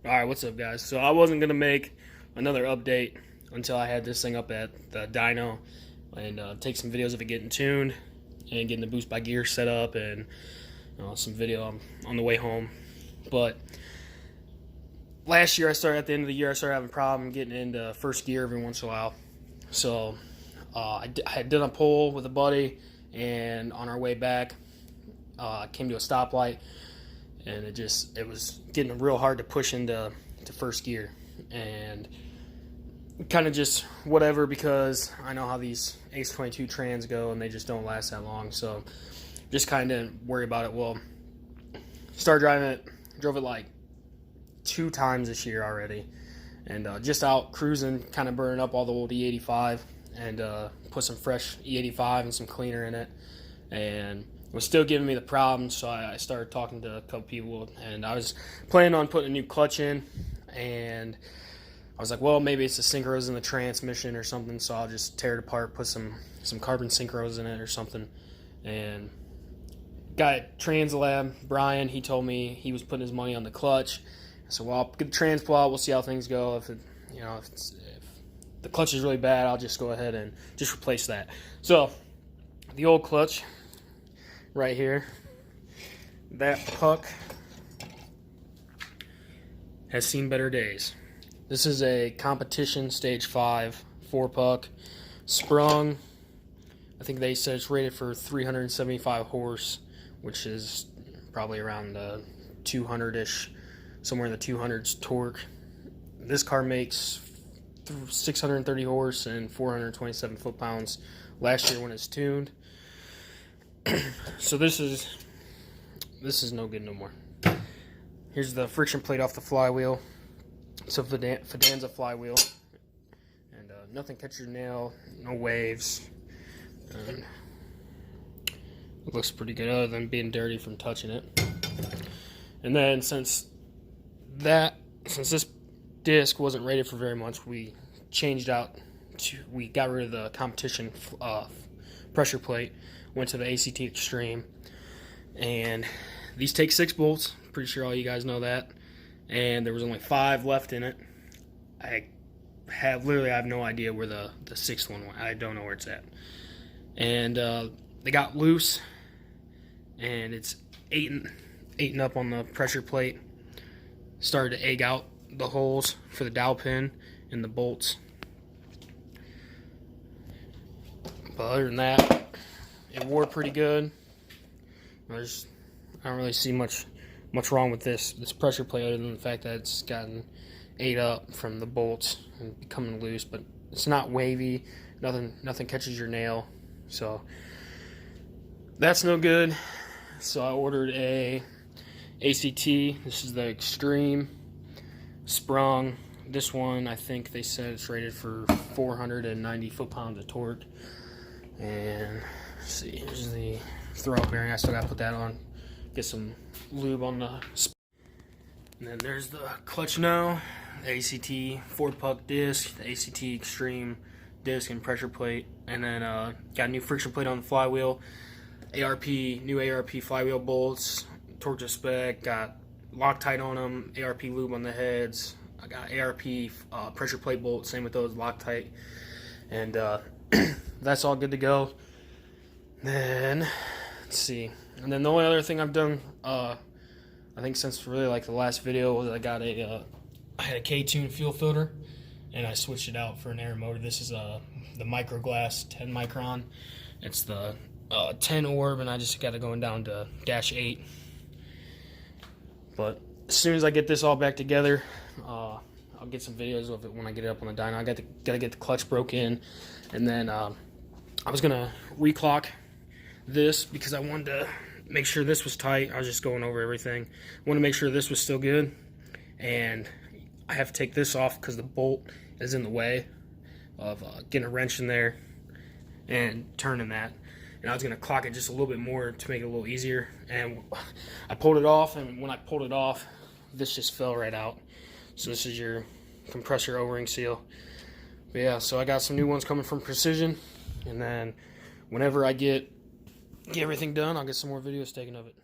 Alright, what's up, guys? So I wasn't going to make another update until I had this thing up at the dyno and take some videos of it getting tuned and getting the boost by gear set up and some video on the way home. But last year, at the end of the year, I started having a problem getting into first gear every once in a while. So I did a pull with a buddy, and on our way back, I came to a stoplight. And it was getting real hard to push into first gear, and kind of just whatever, because I know how these X22 trans go and they just don't last that long. So just kind of worry about it. Well, started driving it, drove it like 2 times this year already, and just out cruising, kind of burning up all the old E85 and put some fresh E85 and some cleaner in it, and was still giving me the problem. So I started talking to a couple people, and I was planning on putting a new clutch in, and I was like, well, maybe it's the synchros in the transmission or something, so I'll just tear it apart, put some carbon synchros in it or something. And guy at Translab, Brian, he told me he was putting his money on the clutch. So well, I'll get the trans pull out, we'll see how things go. If the clutch is really bad, I'll just go ahead and just replace that. So the old clutch right here, that puck has seen better days. This is a competition stage 5 4-puck sprung. I think they said it's rated for 375 horse, which is probably around 200-ish, somewhere in the 200s torque. This car makes 630 horse and 427 foot-pounds last year when it's tuned. So this is no good no more. Here's the friction plate off the flywheel. It's a Fidanza flywheel, and nothing catches your nail, no waves, and it looks pretty good other than being dirty from touching it. And then since this disc wasn't rated for very much, we got rid of the competition pressure plate, went to the ACT Xtreme, and these take 6 bolts. Pretty sure all you guys know that. And there was only 5 left in it. I have no idea where the 6th one went. I don't know where it's at. And they got loose, and it's eating up on the pressure plate. Started to egg out the holes for the dowel pin and the bolts. But other than that, it wore pretty good. I don't really see much wrong with this pressure plate, other than the fact that it's gotten ate up from the bolts and becoming loose. But it's not wavy. Nothing catches your nail. So that's no good. So I ordered a ACT. This is the Xtreme sprung. This one, I think they said it's rated for 490 foot-pounds of torque. And let's see, here's the throw bearing. I still got to put that on. Get some lube on the. And then there's the clutch now. The ACT 4-puck disc, the ACT Xtreme disc and pressure plate. And then got a new friction plate on the flywheel. New ARP flywheel bolts, torque to spec. Got Loctite on them. ARP lube on the heads. I got ARP pressure plate bolts. Same with those, Loctite. And that's all good to go. Then let's see. And then the only other thing I've done, I think since really like the last video, was I had a K-tune fuel filter, and I switched it out for an air motor. This is the micro glass 10 micron. It's the 10 orb, and I just got it going down to -8. But as soon as I get this all back together, I'll get some videos of it when I get it up on the dyno. I gotta get the clutch broke in, and then I was gonna reclock this because I wanted to make sure this was tight. I was just going over everything. I want to make sure this was still good, and I have to take this off because the bolt is in the way of getting a wrench in there and turning that. And I was going to clock it just a little bit more to make it a little easier, and I pulled it off, and when I pulled it off, this just fell right out. So this is your compressor O-ring seal. But yeah, so I got some new ones coming from Precision, and then whenever I get everything done, I'll get some more videos taken of it.